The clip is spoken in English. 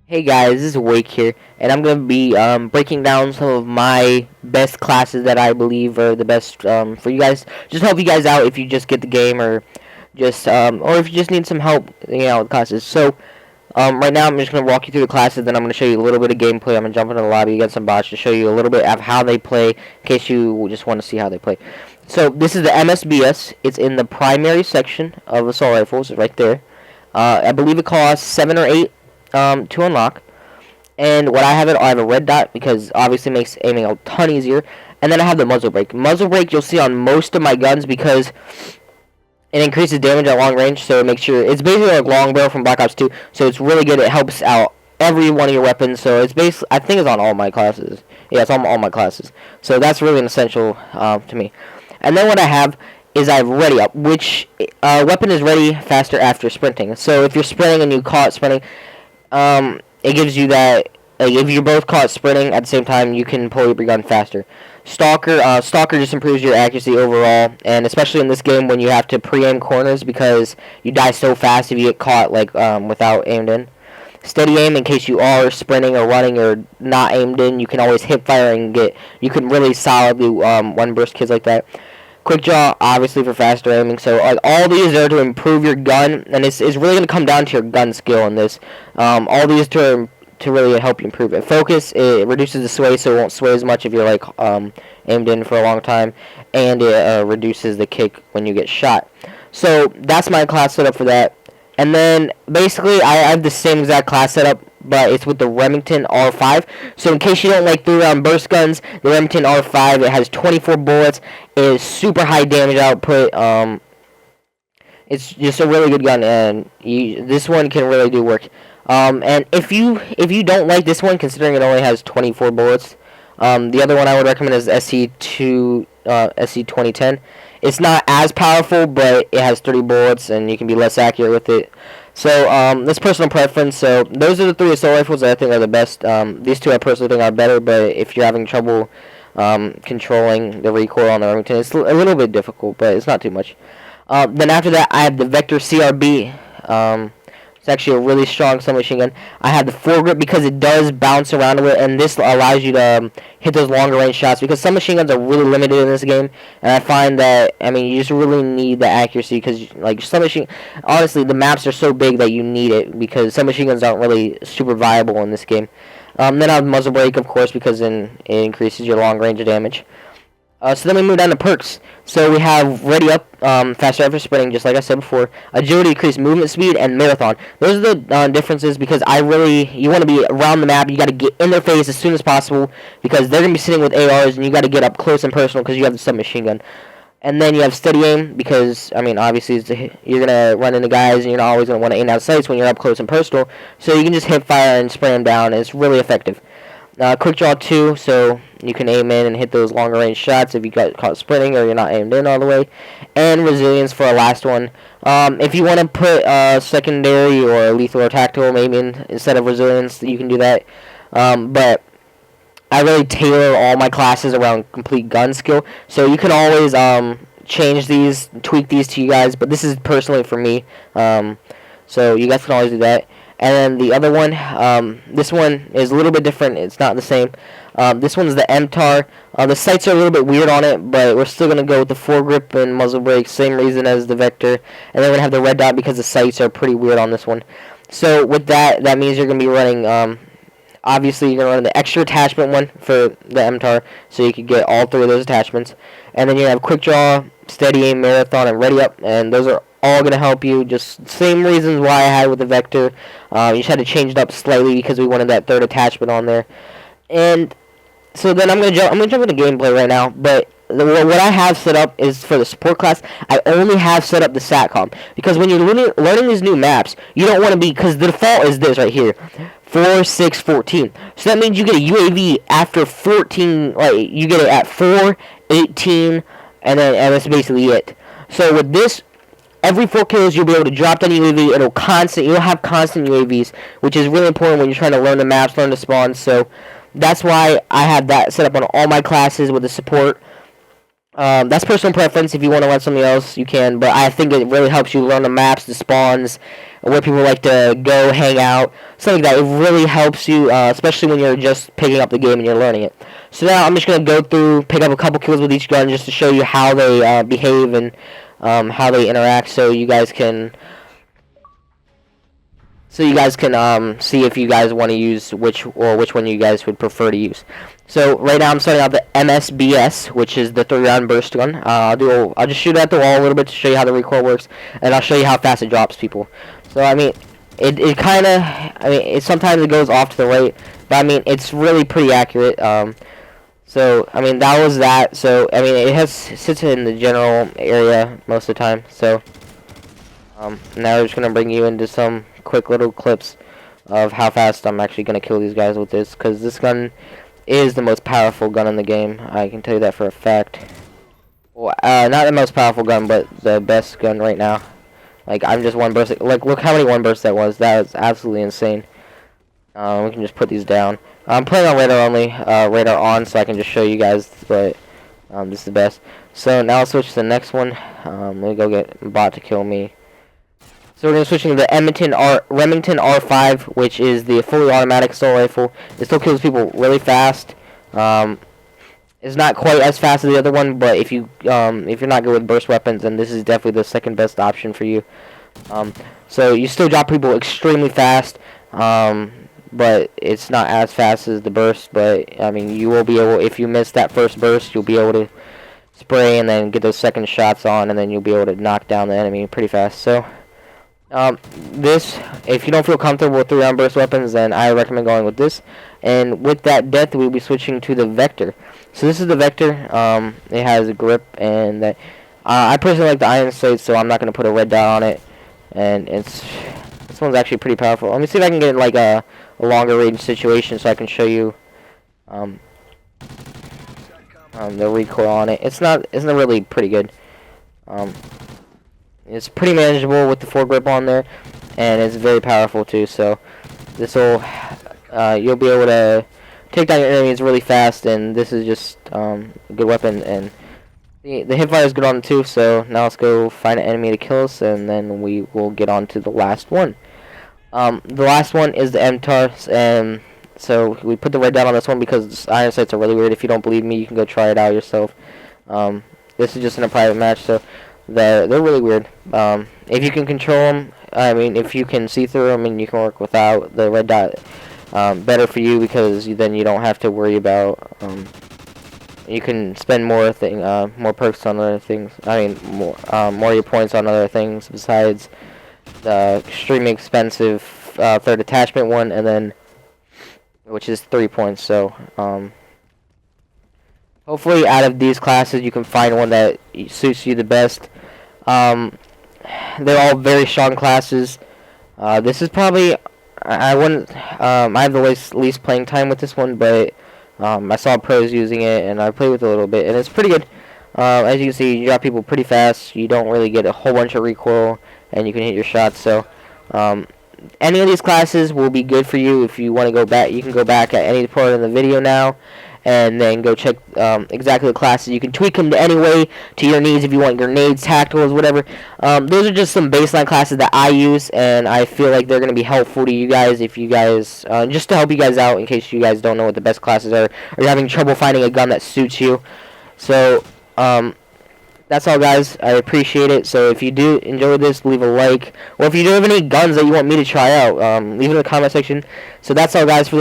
Hey guys, this is Wake here, and I'm going to be breaking down some of my best classes that I believe are the best for you guys. Just help you guys out if you just get the game, or if you just need some help, with classes. So right now I'm just going to walk you through the classes, then I'm going to show you a little bit of gameplay. I'm going to jump into the lobby, get some bots to show you a little bit of how they play, in case you just want to see how they play. So this is the MSBS. It's in the primary section of assault rifles, right there. I believe it costs 7 or 8 to unlock. And what I have a red dot because obviously it makes aiming a ton easier. And then I have the muzzle brake. Muzzle brake you'll see on most of my guns because it increases damage at long range. So it makes sure it's basically like long barrel from Black Ops 2. So it's really good. It helps out every one of your weapons. So it's basically I think it's on all my classes. Yeah, it's on all my classes. So that's really an essential to me. And then what I have is I have ready up, which weapon is ready faster after sprinting. So if you're sprinting and you caught sprinting, it gives you that, like, if you're both caught sprinting at the same time, you can pull your gun faster. Stalker just improves your accuracy overall, and especially in this game when you have to pre-aim corners because you die so fast if you get caught, like, without aimed in. Steady aim in case you are sprinting or running or not aimed in, you can always hip fire and you can really solidly one burst kills like that. Quick draw, obviously for faster aiming. So like all these are to improve your gun, and it's really going to come down to your gun skill in this. All these to really help you improve it. Focus, it reduces the sway, so it won't sway as much if you're like aimed in for a long time, and it reduces the kick when you get shot. So that's my class setup for that. And then basically I have the same exact class setup, but it's with the Remington R5. So in case you don't like 3-round burst guns, the Remington R5, it has 24 bullets. It is super high damage output. It's just a really good gun, and this one can really do work. And if you don't like this one, considering it only has 24 bullets, the other one I would recommend is SC2010. It's not as powerful, but it has 30 bullets, and you can be less accurate with it. So, that's personal preference. So, those are the 3 assault rifles that I think are the best. These 2 I personally think are better, but if you're having trouble controlling the recoil on the Remington, it's a little bit difficult, but it's not too much. Then after that, I have the Vector CRB. It's actually a really strong submachine gun. I have the foregrip because it does bounce around a bit, and this allows you to hit those longer range shots because submachine guns are really limited in this game. And I find that, I mean, you just really need the accuracy because, like, honestly, the maps are so big that you need it because submachine guns aren't really super viable in this game. Then I have muzzle brake, of course, because it increases your long range of damage. So then we move down to perks. So we have ready up, faster after sprinting, just like I said before. Agility, increased movement speed, and marathon. Those are the differences because you want to be around the map. You got to get in their face as soon as possible because they're gonna be sitting with ARs, and you got to get up close and personal because you have the submachine gun. And then you have steady aim because, I mean, obviously you're gonna run into guys, and you're not always gonna want to aim out sights when you're up close and personal. So you can just hip fire and spray them down, and it's really effective. Quick draw 2, so you can aim in and hit those longer range shots if you got caught sprinting or you're not aimed in all the way. And resilience for a last one. If you want to put secondary or lethal or tactical maybe instead of resilience, you can do that. But I really tailor all my classes around complete gun skill, so you can always change these, tweak these to you guys. But this is personally for me, so you guys can always do that. And then the other one, this one is a little bit different. It's not the same. This one's the MTAR. The sights are a little bit weird on it, but we're still going to go with the foregrip and muzzle brake, same reason as the Vector. And then we're going to have the red dot because the sights are pretty weird on this one. So with that means you're going to be running, obviously you're going to run the extra attachment one for the MTAR, so you can get all 3 of those attachments. And then you have quick draw, steady aim, marathon, and ready up, and those are all going to help you. Just same reasons why I had with the Vector. You just had to change it up slightly because we wanted that 3rd attachment on there. And so then I'm gonna jump into gameplay right now. But what I have set up is for the support class. I only have set up the SATCOM because when you're learning these new maps, you don't want to be, because the default is this right here, 4, 6, 14. So that means you get a UAV after 14. Like you get it at 4, 18, and that's basically it. So with this, every 4 kills, you'll be able to drop down UAV. You'll have constant UAVs, which is really important when you're trying to learn the maps, learn the spawns. So that's why I have that set up on all my classes with the support. That's personal preference. If you want to run something else, you can. But I think it really helps you learn the maps, the spawns, where people like to go, hang out, something like that. It really helps you, especially when you're just picking up the game and you're learning it. So now I'm just gonna go through, pick up a couple kills with each gun, just to show you how they behave and how they interact, so you guys can see if you guys want to use which one you guys would prefer to use. So right now I'm starting out the MSBS, which is the 3-round burst gun. I'll just shoot at the wall a little bit to show you how the recoil works, and I'll show you how fast it drops people. So I mean, it kind of, sometimes it goes off to the right, but I mean it's really pretty accurate. So I mean that was that. So I mean it sits in the general area most of the time. So now we're just gonna bring you into some quick little clips of how fast I'm actually gonna kill these guys with this, because this gun is the most powerful gun in the game. I can tell you that for a fact. Well, not the most powerful gun, but the best gun right now. Like, I'm just one burst. Like, look how many one bursts that was. That was absolutely insane. We can just put these down. I'm playing on radar only, radar on, so I can just show you guys. But this is the best. So now I'll switch to the next one. Let me go get a bot to kill me. So we're going to switch to the Remington R5, which is the fully automatic assault rifle. It still kills people really fast. It's not quite as fast as the other one, but if you're not good with burst weapons, then this is definitely the second best option for you. So you still drop people extremely fast, but it's not as fast as the burst. But I mean, you will be able, if you miss that first burst, you'll be able to spray and then get those second shots on, and then you'll be able to knock down the enemy pretty fast. So this, if you don't feel comfortable with 3-round burst weapons, then I recommend going with this. And with that death, we'll be switching to the Vector. So this is the Vector. It has a grip, and that I personally like the iron sight, so I'm not going to put a red dot on it. And this one's actually pretty powerful. Let me see if I can get like a longer range situation so I can show you the recoil on it. It's not really pretty good. It's pretty manageable with the foregrip on there, and it's very powerful too. So this will you'll be able to take down your enemies really fast, and this is just a good weapon. And the hipfire is good on it too. So now let's go find an enemy to kill us, and then we will get on to the last one. The last one is the MTAR, and so we put the red dot on this one because iron sights are really weird. If you don't believe me, you can go try it out yourself. This is just in a private match, so they're really weird. If you can control them, I mean, if you can see through them and you can work without the red dot, better for you, because then you don't have to worry about. You can spend more perks on other things. I mean, more of your points on other things besides the extremely expensive third attachment one, and then which is 3 points. So hopefully out of these classes you can find one that suits you the best. They're all very strong classes. This is probably, I wouldn't, I have the least playing time with this one, but I saw pros using it, and I played with it a little bit, and it's pretty good. As you can see, you drop people pretty fast. You don't really get a whole bunch of recoil, and you can hit your shots. So any of these classes will be good for you. If you want to go back, you can go back at any part of the video now, and then go check exactly the classes. You can tweak them to any way to your needs. If you want grenades, tacticals, whatever. Those are just some baseline classes that I use, and I feel like they're going to be helpful to you guys if you guys, just to help you guys out in case you guys don't know what the best classes are, or you're having trouble finding a gun that suits you. So that's all, guys. I appreciate it. So if you do enjoy this, leave a like, or if you do have any guns that you want me to try out, leave it in the comment section. So that's all, guys, for